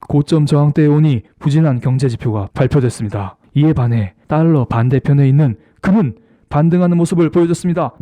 고점 저항대에 오니 부진한 경제지표가 발표됐습니다. 이에 반해 달러 반대편에 있는 금은 반등하는 모습을 보여줬습니다.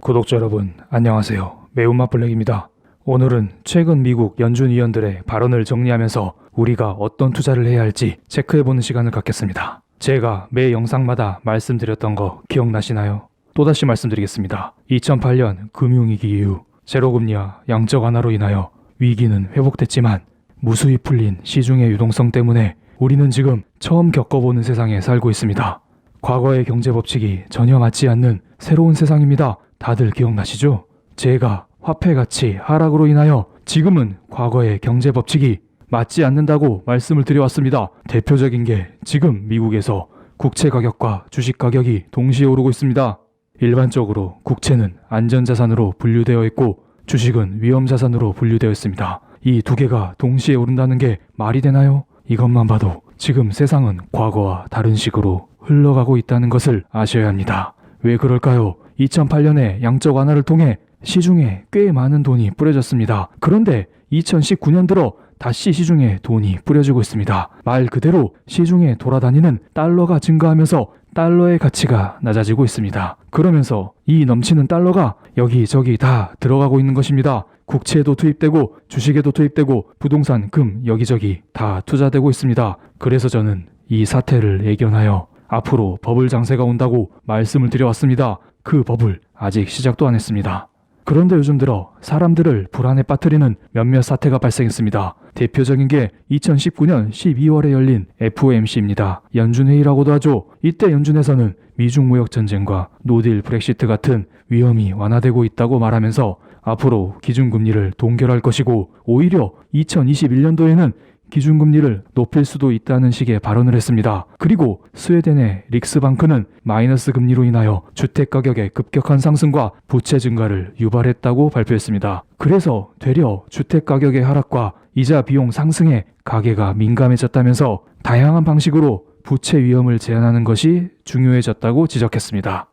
구독자 여러분 안녕하세요. 매운맛 블랙입니다. 오늘은 최근 미국 연준 위원들의 발언을 정리하면서 우리가 어떤 투자를 해야 할지 체크해보는 시간을 갖겠습니다. 제가 매 영상마다 말씀드렸던 거 기억나시나요? 또다시 말씀드리겠습니다. 2008년 금융위기 이후 제로금리와 양적 완화로 인하여 위기는 회복됐지만 무수히 풀린 시중의 유동성 때문에 우리는 지금 처음 겪어보는 세상에 살고 있습니다. 과거의 경제법칙이 전혀 맞지 않는 새로운 세상입니다. 다들 기억나시죠? 제가 화폐 가치 하락으로 인하여 지금은 과거의 경제법칙이 맞지 않는다고 말씀을 드려왔습니다. 대표적인 게 지금 미국에서 국채 가격과 주식 가격이 동시에 오르고 있습니다. 일반적으로 국채는 안전자산으로 분류되어 있고 주식은 위험자산으로 분류되어 있습니다. 이 두 개가 동시에 오른다는 게 말이 되나요? 이것만 봐도 지금 세상은 과거와 다른 식으로 흘러가고 있다는 것을 아셔야 합니다. 왜 그럴까요? 2008년에 양적 완화를 통해 시중에 꽤 많은 돈이 뿌려졌습니다. 그런데 2019년 들어 다시 시중에 돈이 뿌려지고 있습니다. 말 그대로 시중에 돌아다니는 달러가 증가하면서 달러의 가치가 낮아지고 있습니다. 그러면서 이 넘치는 달러가 여기저기 다 들어가고 있는 것입니다. 국채에도 투입되고 주식에도 투입되고 부동산, 금 여기저기 다 투자되고 있습니다. 그래서 저는 이 사태를 예견하여 앞으로 버블 장세가 온다고 말씀을 드려왔습니다. 그 버블 아직 시작도 안 했습니다. 그런데 요즘 들어 사람들을 불안에 빠뜨리는 몇몇 사태가 발생했습니다. 대표적인 게 2019년 12월에 열린 FOMC입니다. 연준회의라고도 하죠. 이때 연준에서는 미중 무역 전쟁과 노딜 브렉시트 같은 위험이 완화되고 있다고 말하면서 앞으로 기준금리를 동결할 것이고 오히려 2021년도에는 기준금리를 높일 수도 있다는 식의 발언을 했습니다. 그리고 스웨덴의 릭스방크는 마이너스 금리로 인하여 주택가격의 급격한 상승과 부채 증가를 유발했다고 발표했습니다. 그래서 되려 주택가격의 하락과 이자 비용 상승에 가계가 민감해졌다면서 다양한 방식으로 부채 위험을 제한하는 것이 중요해졌다고 지적했습니다.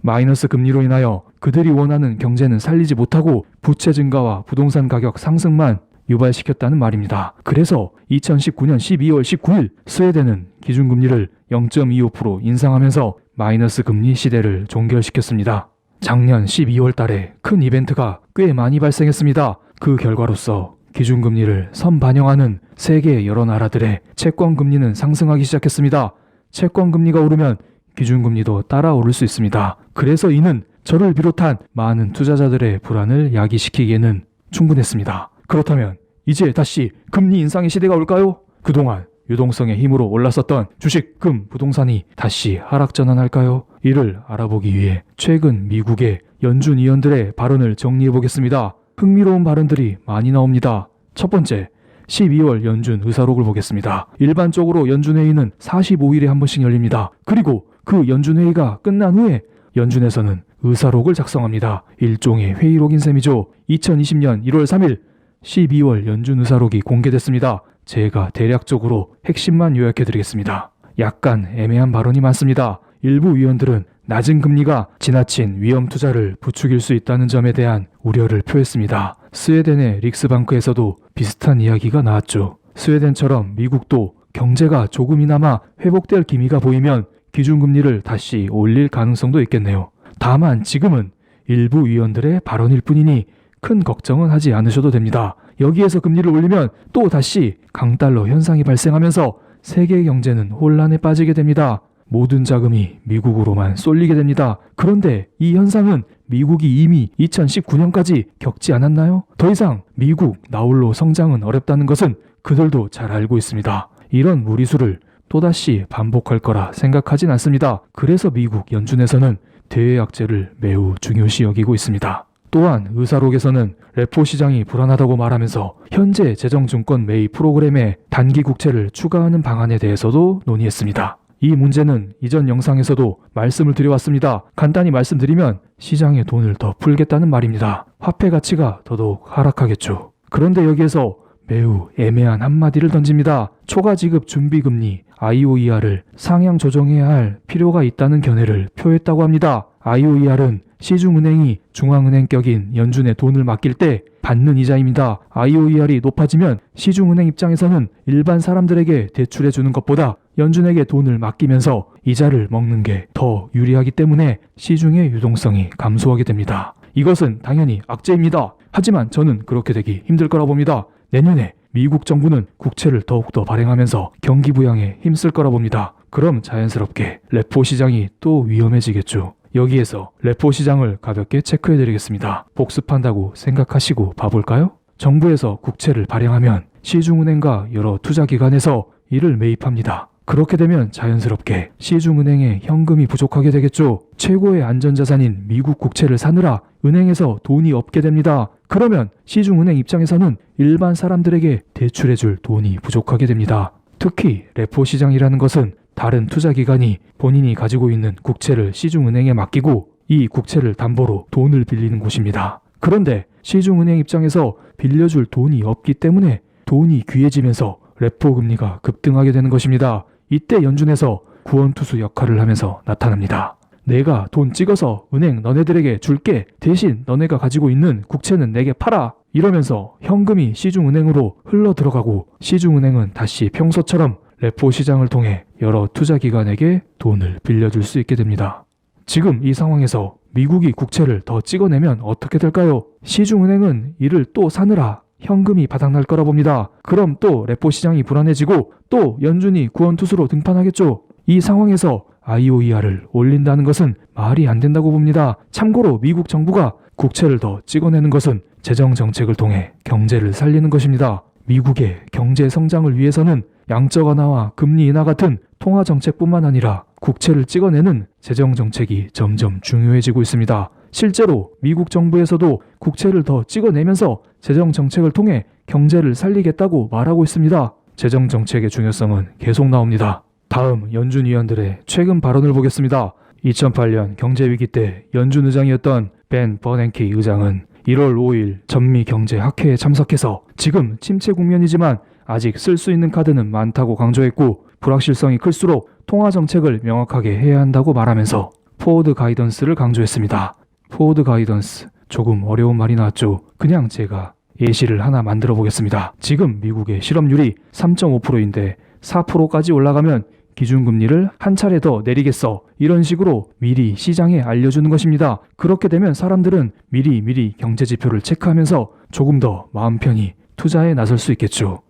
마이너스 금리로 인하여 그들이 원하는 경제는 살리지 못하고 부채 증가와 부동산 가격 상승만 유발시켰다는 말입니다. 그래서 2019년 12월 19일 스웨덴은 기준금리를 0.25% 인상하면서 마이너스 금리 시대를 종결시켰습니다. 작년 12월 달에 큰 이벤트가 꽤 많이 발생했습니다. 그 결과로서 기준금리를 선반영하는 세계 여러 나라들의 채권금리는 상승하기 시작했습니다. 채권금리가 오르면 기준금리도 따라 오를 수 있습니다. 그래서 이는 저를 비롯한 많은 투자자들의 불안을 야기시키기에는 충분했습니다. 그렇다면 이제 다시 금리 인상의 시대가 올까요? 그동안 유동성의 힘으로 올랐었던 주식, 금, 부동산이 다시 하락전환할까요? 이를 알아보기 위해 최근 미국의 연준 위원들의 발언을 정리해보겠습니다. 흥미로운 발언들이 많이 나옵니다. 첫 번째, 12월 연준 의사록을 보겠습니다. 일반적으로 연준회의는 45일에 한 번씩 열립니다. 그리고 그 연준회의가 끝난 후에 연준에서는 의사록을 작성합니다. 일종의 회의록인 셈이죠. 2020년 1월 3일 12월 연준 의사록이 공개됐습니다. 제가 대략적으로 핵심만 요약해드리겠습니다. 약간 애매한 발언이 많습니다. 일부 위원들은 낮은 금리가 지나친 위험 투자를 부추길 수 있다는 점에 대한 우려를 표했습니다. 스웨덴의 릭스방크에서도 비슷한 이야기가 나왔죠. 스웨덴처럼 미국도 경제가 조금이나마 회복될 기미가 보이면 기준금리를 다시 올릴 가능성도 있겠네요. 다만 지금은 일부 위원들의 발언일 뿐이니 큰 걱정은 하지 않으셔도 됩니다. 여기에서 금리를 올리면 또 다시 강달러 현상이 발생하면서 세계 경제는 혼란에 빠지게 됩니다. 모든 자금이 미국으로만 쏠리게 됩니다. 그런데 이 현상은 미국이 이미 2019년까지 겪지 않았나요? 더 이상 미국 나홀로 성장은 어렵다는 것은 그들도 잘 알고 있습니다. 이런 무리수를 또다시 반복할 거라 생각하진 않습니다. 그래서 미국 연준에서는 대외 악재를 매우 중요시 여기고 있습니다. 또한 의사록에서는 레포 시장이 불안하다고 말하면서 현재 재정증권 매입 프로그램에 단기 국채를 추가하는 방안에 대해서도 논의했습니다. 이 문제는 이전 영상에서도 말씀을 드려왔습니다. 간단히 말씀드리면 시장에 돈을 더 풀겠다는 말입니다. 화폐 가치가 더더욱 하락하겠죠. 그런데 여기에서 매우 애매한 한마디를 던집니다. 초과 지급 준비금리 IOER을 상향 조정해야 할 필요가 있다는 견해를 표했다고 합니다. IOER은 시중은행이 중앙은행격인 연준에 돈을 맡길 때 받는 이자입니다. IOER이 높아지면 시중은행 입장에서는 일반 사람들에게 대출해주는 것보다 연준에게 돈을 맡기면서 이자를 먹는 게 더 유리하기 때문에 시중의 유동성이 감소하게 됩니다. 이것은 당연히 악재입니다. 하지만 저는 그렇게 되기 힘들 거라 봅니다. 내년에 미국 정부는 국채를 더욱더 발행하면서 경기 부양에 힘쓸 거라 봅니다. 그럼 자연스럽게 레포 시장이 또 위험해지겠죠. 여기에서 레포 시장을 가볍게 체크해드리겠습니다. 복습한다고 생각하시고 봐볼까요? 정부에서 국채를 발행하면 시중은행과 여러 투자기관에서 이를 매입합니다. 그렇게 되면 자연스럽게 시중은행에 현금이 부족하게 되겠죠. 최고의 안전자산인 미국 국채를 사느라 은행에서 돈이 없게 됩니다. 그러면 시중은행 입장에서는 일반 사람들에게 대출해줄 돈이 부족하게 됩니다. 특히 레포 시장이라는 것은 다른 투자기관이 본인이 가지고 있는 국채를 시중은행에 맡기고 이 국채를 담보로 돈을 빌리는 곳입니다. 그런데 시중은행 입장에서 빌려줄 돈이 없기 때문에 돈이 귀해지면서 레포 금리가 급등하게 되는 것입니다. 이때 연준에서 구원투수 역할을 하면서 나타납니다. 내가 돈 찍어서 은행 너네들에게 줄게. 대신 너네가 가지고 있는 국채는 내게 팔아. 이러면서 현금이 시중은행으로 흘러 들어가고 시중은행은 다시 평소처럼 레포 시장을 통해 여러 투자기관에게 돈을 빌려줄 수 있게 됩니다. 지금 이 상황에서 미국이 국채를 더 찍어내면 어떻게 될까요? 시중은행은 이를 또 사느라 현금이 바닥날 거라 봅니다. 그럼 또 레포 시장이 불안해지고 또 연준이 구원투수로 등판하겠죠. 이 상황에서 IOER을 올린다는 것은 말이 안 된다고 봅니다. 참고로 미국 정부가 국채를 더 찍어내는 것은 재정 정책을 통해 경제를 살리는 것입니다. 미국의 경제 성장을 위해서는 양적 완화와 금리 인하 같은 통화 정책뿐만 아니라 국채를 찍어내는 재정 정책이 점점 중요해지고 있습니다. 실제로 미국 정부에서도 국채를 더 찍어내면서 재정 정책을 통해 경제를 살리겠다고 말하고 있습니다. 재정 정책의 중요성은 계속 나옵니다. 다음 연준 위원들의 최근 발언을 보겠습니다. 2008년 경제위기 때 연준 의장이었던 벤 버냉키 의장은 1월 5일 전미 경제 학회에 참석해서 지금 침체 국면이지만 아직 쓸 수 있는 카드는 많다고 강조했고 불확실성이 클수록 통화 정책을 명확하게 해야 한다고 말하면서 포워드 가이던스를 강조했습니다. 포워드 가이던스, 조금 어려운 말이 나왔죠. 그냥 제가 예시를 하나 만들어 보겠습니다. 지금 미국의 실업률이 3.5%인데 4%까지 올라가면 기준금리를 한 차례 더 내리겠어. 이런 식으로 미리 시장에 알려주는 것입니다. 그렇게 되면 사람들은 미리 경제지표를 체크하면서 조금 더 마음 편히 투자에 나설 수 있겠죠.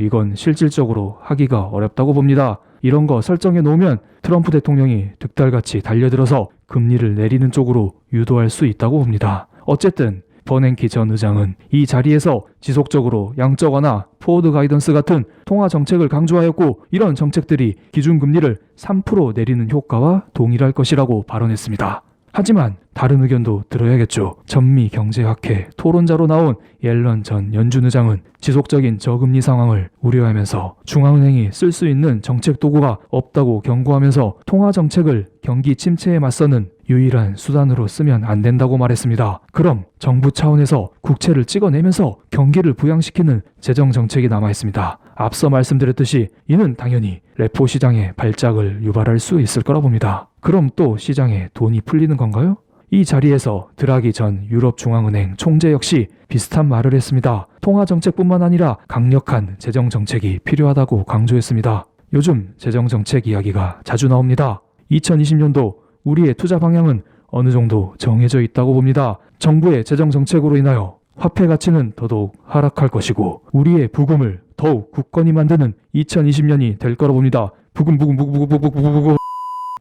이건 실질적으로 하기가 어렵다고 봅니다. 이런 거 설정해 놓으면 트럼프 대통령이 득달같이 달려들어서 금리를 내리는 쪽으로 유도할 수 있다고 봅니다. 어쨌든 버냉키 전 의장은 이 자리에서 지속적으로 양적 완화, 포워드 가이던스 같은 통화 정책을 강조하였고 이런 정책들이 기준금리를 3% 내리는 효과와 동일할 것이라고 발언했습니다. 하지만 다른 의견도 들어야겠죠. 전미 경제학회 토론자로 나온 옐런 전 연준 의장은 지속적인 저금리 상황을 우려하면서 중앙은행이 쓸 수 있는 정책 도구가 없다고 경고하면서 통화 정책을 경기 침체에 맞서는 유일한 수단으로 쓰면 안 된다고 말했습니다. 그럼 정부 차원에서 국채를 찍어내면서 경기를 부양시키는 재정 정책이 남아 있습니다. 앞서 말씀드렸듯이 이는 당연히 레포 시장의 발작을 유발할 수 있을 거라 봅니다. 그럼 또 시장에 돈이 풀리는 건가요? 이 자리에서 드라기 전 유럽중앙은행 총재 역시 비슷한 말을 했습니다. 통화 정책뿐만 아니라 강력한 재정 정책이 필요하다고 강조했습니다. 요즘 재정 정책 이야기가 자주 나옵니다. 2020년도 우리의 투자 방향은 어느 정도 정해져 있다고 봅니다. 정부의 재정 정책으로 인하여 화폐 가치는 더더욱 하락할 것이고 우리의 부금을 더욱 굳건히 만드는 2020년이 될 거라 봅니다. 부금.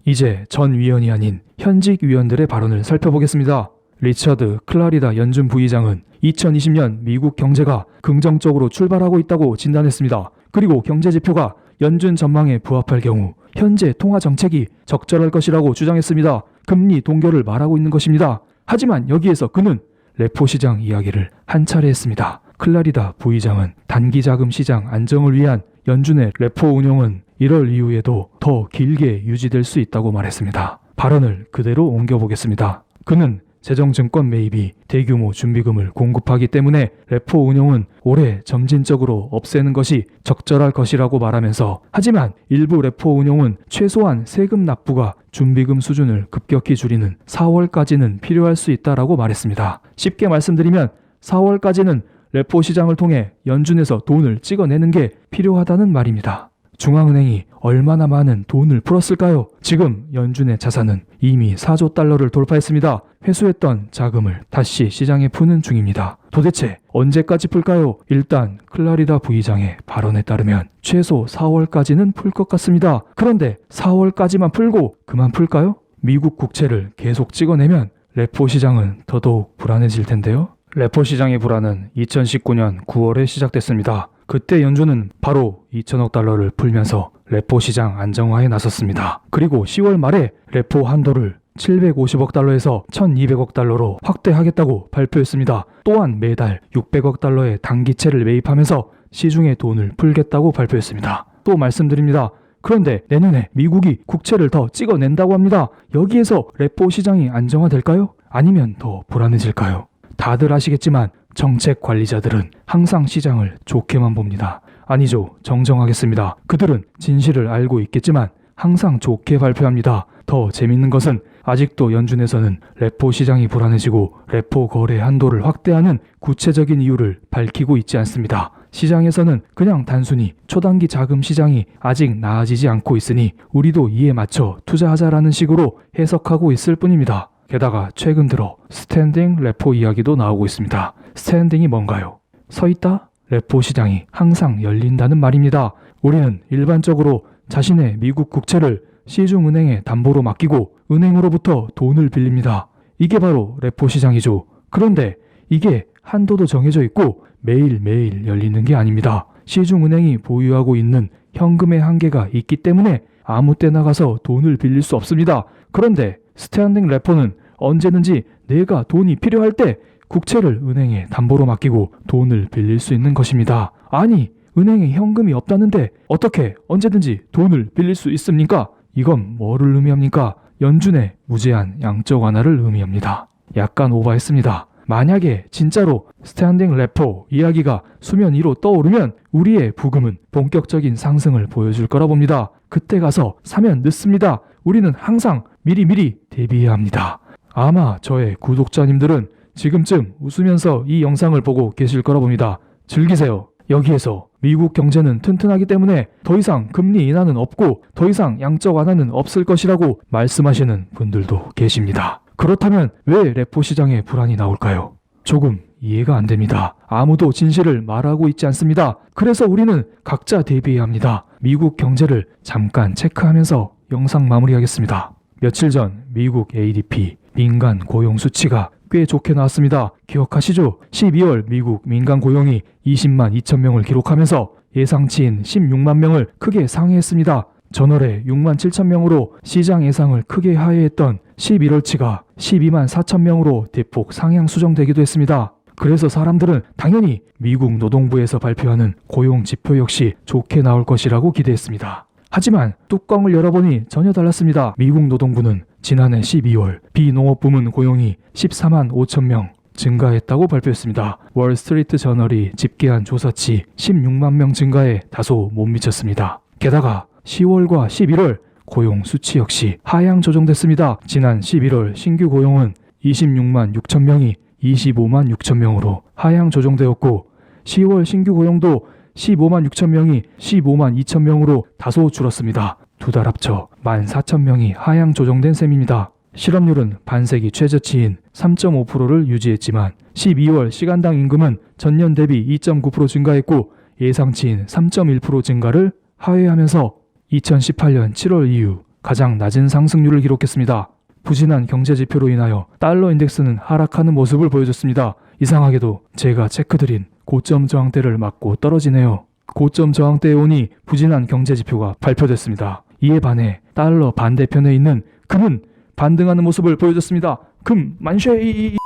이제 전 위원이 아닌 현직 위원들의 발언을 살펴보겠습니다. 리처드 클라리다 연준 부의장은 2020년 미국 경제가 긍정적으로 출발하고 있다고 진단했습니다. 그리고 경제지표가 연준 전망에 부합할 경우 현재 통화 정책이 적절할 것이라고 주장했습니다. 금리 동결을 말하고 있는 것입니다. 하지만 여기에서 그는 레포 시장 이야기를 한 차례 했습니다. 클라리다 부의장은 단기 자금 시장 안정을 위한 연준의 레포 운용은 1월 이후에도 더 길게 유지될 수 있다고 말했습니다. 발언을 그대로 옮겨보겠습니다. 그는 재정증권 매입이 대규모 준비금을 공급하기 때문에 레포 운용은 올해 점진적으로 없애는 것이 적절할 것이라고 말하면서, 하지만 일부 레포 운용은 최소한 세금 납부가 준비금 수준을 급격히 줄이는 4월까지는 필요할 수 있다라고 말했습니다. 쉽게 말씀드리면 4월까지는 레포 시장을 통해 연준에서 돈을 찍어내는 게 필요하다는 말입니다. 중앙은행이 얼마나 많은 돈을 풀었을까요? 지금 연준의 자산은 이미 4조 달러를 돌파했습니다. 회수했던 자금을 다시 시장에 푸는 중입니다. 도대체 언제까지 풀까요? 일단 클라리다 부의장의 발언에 따르면 최소 4월까지는 풀 것 같습니다. 그런데 4월까지만 풀고 그만 풀까요? 미국 국채를 계속 찍어내면 레포 시장은 더더욱 불안해질 텐데요. 레포 시장의 불안은 2019년 9월에 시작됐습니다. 그때 연준은 바로 2천억 달러를 풀면서 레포 시장 안정화에 나섰습니다. 그리고 10월 말에 레포 한도를 750억 달러에서 1200억 달러로 확대하겠다고 발표했습니다. 또한 매달 600억 달러의 단기채를 매입하면서 시중에 돈을 풀겠다고 발표했습니다. 또 말씀드립니다. 그런데 내년에 미국이 국채를 더 찍어낸다고 합니다. 여기에서 레포 시장이 안정화될까요? 아니면 더 불안해질까요? 다들 아시겠지만 정책 관리자들은 항상 시장을 좋게만 봅니다. 아니죠. 정정하겠습니다. 그들은 진실을 알고 있겠지만 항상 좋게 발표합니다. 더 재밌는 것은 아직도 연준에서는 레포 시장이 불안해지고 레포 거래 한도를 확대하는 구체적인 이유를 밝히고 있지 않습니다. 시장에서는 그냥 단순히 초단기 자금 시장이 아직 나아지지 않고 있으니 우리도 이에 맞춰 투자하자라는 식으로 해석하고 있을 뿐입니다. 게다가 최근 들어 스탠딩 레포 이야기도 나오고 있습니다. 스탠딩이 뭔가요? 서 있다? 레포 시장이 항상 열린다는 말입니다. 우리는 일반적으로 자신의 미국 국채를 시중은행에 담보로 맡기고 은행으로부터 돈을 빌립니다. 이게 바로 레포 시장이죠. 그런데 이게 한도도 정해져 있고 매일매일 열리는 게 아닙니다. 시중은행이 보유하고 있는 현금의 한계가 있기 때문에 아무 때나 가서 돈을 빌릴 수 없습니다. 그런데 스탠딩 레포는 언제든지 내가 돈이 필요할 때 국채를 은행에 담보로 맡기고 돈을 빌릴 수 있는 것입니다. 아니, 은행에 현금이 없다는데 어떻게 언제든지 돈을 빌릴 수 있습니까? 이건 뭐를 의미합니까? 연준의 무제한 양적 완화를 의미합니다. 약간 오버했습니다. 만약에 진짜로 스탠딩 레포 이야기가 수면 위로 떠오르면 우리의 부금은 본격적인 상승을 보여줄 거라 봅니다. 그때 가서 사면 늦습니다. 우리는 항상 미리미리 대비해야 합니다. 아마 저의 구독자님들은 지금쯤 웃으면서 이 영상을 보고 계실 거라 봅니다. 즐기세요. 여기에서 미국 경제는 튼튼하기 때문에 더 이상 금리 인하는 없고 더 이상 양적 완화는 없을 것이라고 말씀하시는 분들도 계십니다. 그렇다면 왜 레포 시장에 불안이 나올까요? 조금 이해가 안 됩니다. 아무도 진실을 말하고 있지 않습니다. 그래서 우리는 각자 대비해야 합니다. 미국 경제를 잠깐 체크하면서 영상 마무리하겠습니다. 며칠 전 미국 ADP 민간 고용 수치가 꽤 좋게 나왔습니다. 기억하시죠? 12월 미국 민간 고용이 20만 2천 명을 기록하면서 예상치인 16만 명을 크게 상회했습니다. 전월에 6만 7천 명으로 시장 예상을 크게 하회했던 11월치가 12만 4천 명으로 대폭 상향 수정되기도 했습니다. 그래서 사람들은 당연히 미국 노동부에서 발표하는 고용 지표 역시 좋게 나올 것이라고 기대했습니다. 하지만 뚜껑을 열어보니 전혀 달랐습니다. 미국 노동부는 지난해 12월 비농업 부문 고용이 14만 5천 명 증가했다고 발표했습니다. 월스트리트 저널이 집계한 조사치 16만 명 증가에 다소 못 미쳤습니다. 게다가 10월과 11월 고용 수치 역시 하향 조정됐습니다. 지난 11월 신규 고용은 26만 6천 명이 25만 6천 명으로 하향 조정되었고 10월 신규 고용도 15만 6천 명이 15만 2천 명으로 다소 줄었습니다. 두 달 합쳐 1만 4천 명이 하향 조정된 셈입니다. 실업률은 반세기 최저치인 3.5%를 유지했지만 12월 시간당 임금은 전년 대비 2.9% 증가했고 예상치인 3.1% 증가를 하회하면서 2018년 7월 이후 가장 낮은 상승률을 기록했습니다. 부진한 경제 지표로 인하여 달러 인덱스는 하락하는 모습을 보여줬습니다. 이상하게도 제가 체크드린 고점 저항대를 맞고 떨어지네요. 고점 저항대에 오니 부진한 경제 지표가 발표됐습니다. 이에 반해 달러 반대편에 있는 금은 반등하는 모습을 보여줬습니다. 금 만쉐이.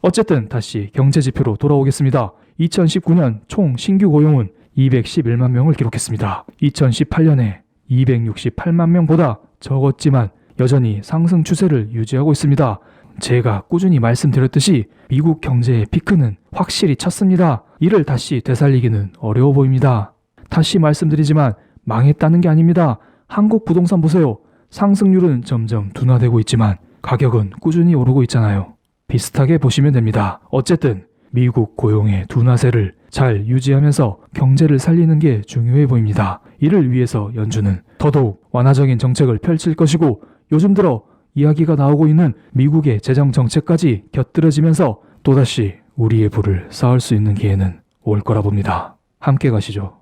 어쨌든 다시 경제 지표로 돌아오겠습니다. 2019년 총 신규 고용은 211만 명을 기록했습니다. 2018년에 268만 명보다 적었지만 여전히 상승 추세를 유지하고 있습니다. 제가 꾸준히 말씀드렸듯이 미국 경제의 피크는 확실히 쳤습니다. 이를 다시 되살리기는 어려워 보입니다. 다시 말씀드리지만 망했다는 게 아닙니다. 한국 부동산 보세요. 상승률은 점점 둔화되고 있지만 가격은 꾸준히 오르고 있잖아요. 비슷하게 보시면 됩니다. 어쨌든 미국 고용의 둔화세를 잘 유지하면서 경제를 살리는 게 중요해 보입니다. 이를 위해서 연준은 더더욱 완화적인 정책을 펼칠 것이고 요즘 들어 이야기가 나오고 있는 미국의 재정 정책까지 곁들여지면서 또다시 우리의 부를 쌓을 수 있는 기회는 올 거라 봅니다. 함께 가시죠.